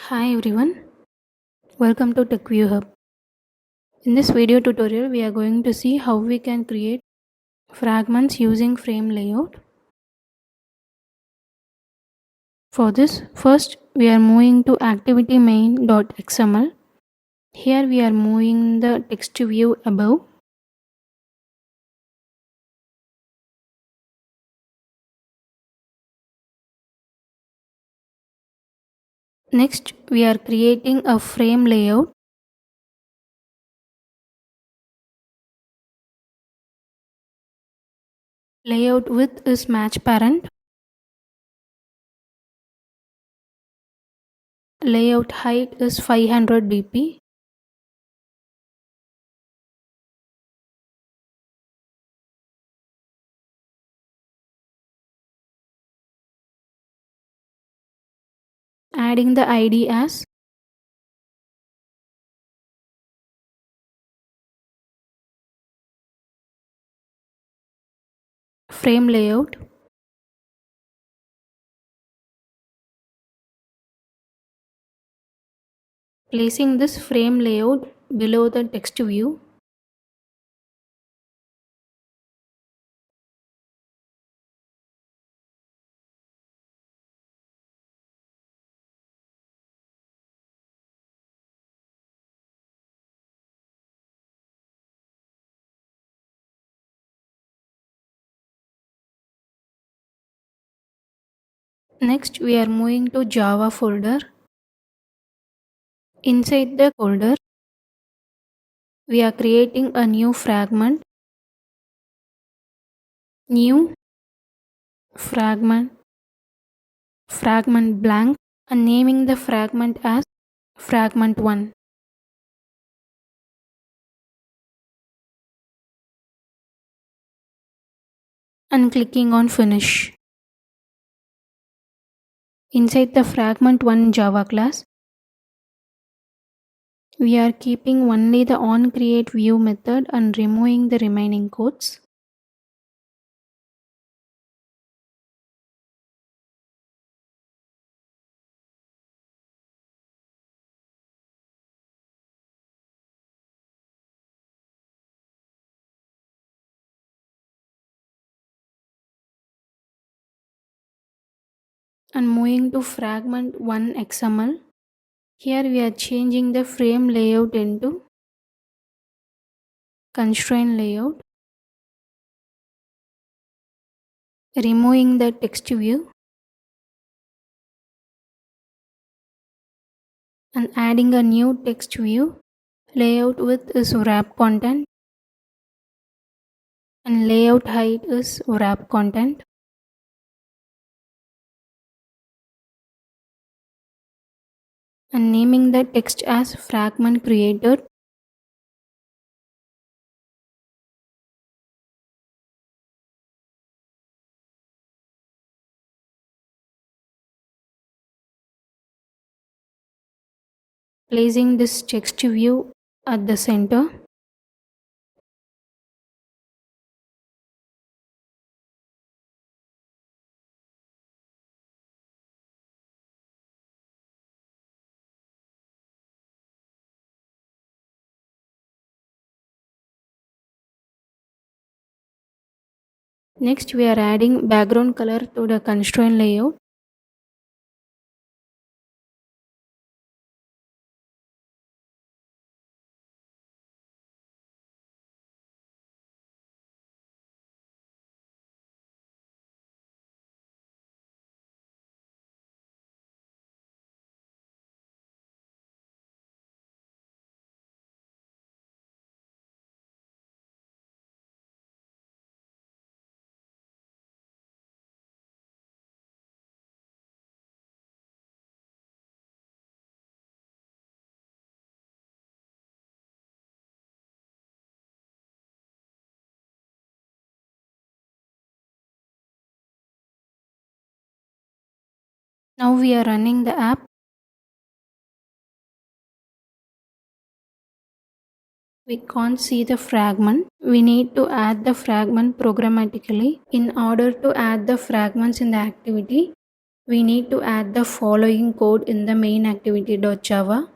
Hi everyone, welcome to CodeViewHub. In this video tutorial, we are going to see how we can create fragments using Framelayout. For this, first we are moving to activity main.xml. Here we are moving the text view above. Next, we are creating a frame layout. Layout width is match parent. Layout height is 500 dp. Adding the ID as frame layout. Placing this frame layout below the text view. Next, we are moving to Java folder. Inside the folder, we are creating a new fragment. New fragment blank, and naming the fragment as fragment1. And clicking on finish. Inside the fragment1 Java class, we are keeping only the onCreateView method and removing the remaining codes. And moving to fragment1 XML. Here we are changing the frame layout into constraint layout. Removing the text view. And adding a new text view. Layout width is wrap content. And layout height is wrap content. And naming the text as fragment created. Placing this text view at the center. Next, we are adding background color to the constraint layout. Now we are running the app. We can't see the fragment. We need to add the fragment programmatically. In order to add the fragments in the activity, we need to add the following code in the main activity.java.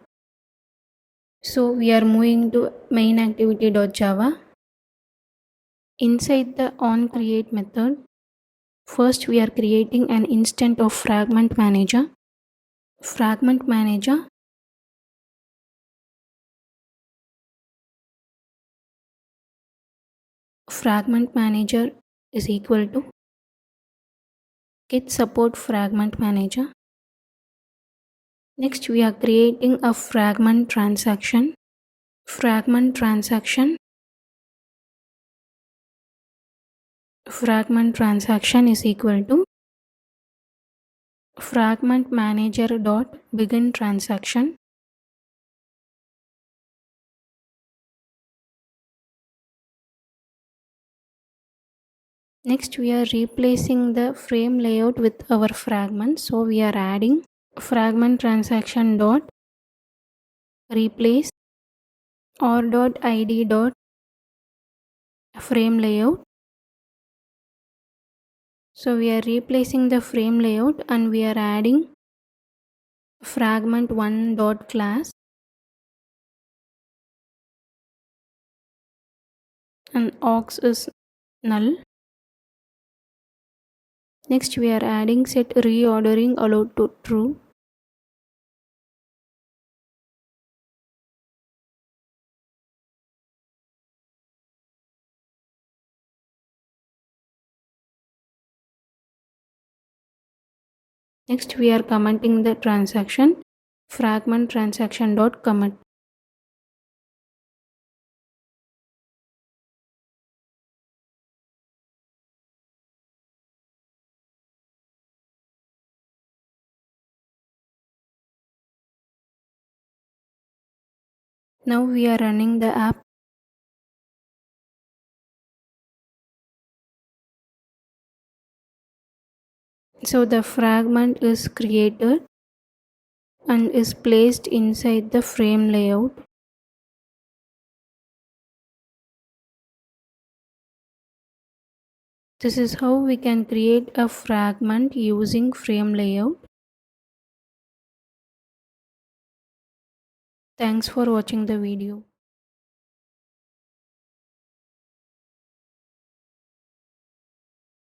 So we are moving to main activity.java. Inside the onCreate method, first we are creating an instance of Fragment Manager. Fragment Manager is equal to get support Fragment Manager. Next we are creating a Fragment transaction. Fragment transaction is equal to Fragment Manager dot begin transaction. Next we are replacing the frame layout with our fragment. So we are adding fragment transaction dot replace or dot id dot frame layout. So we are replacing the frame layout and we are adding fragment1 dot class and aux is null. Next we are adding set reordering allowed to true. Next we are commenting the transaction fragment transaction dot commit. Now we are running the app. So the fragment is created and is placed inside the frame layout. This is how we can create a fragment using frame layout. Thanks for watching the video.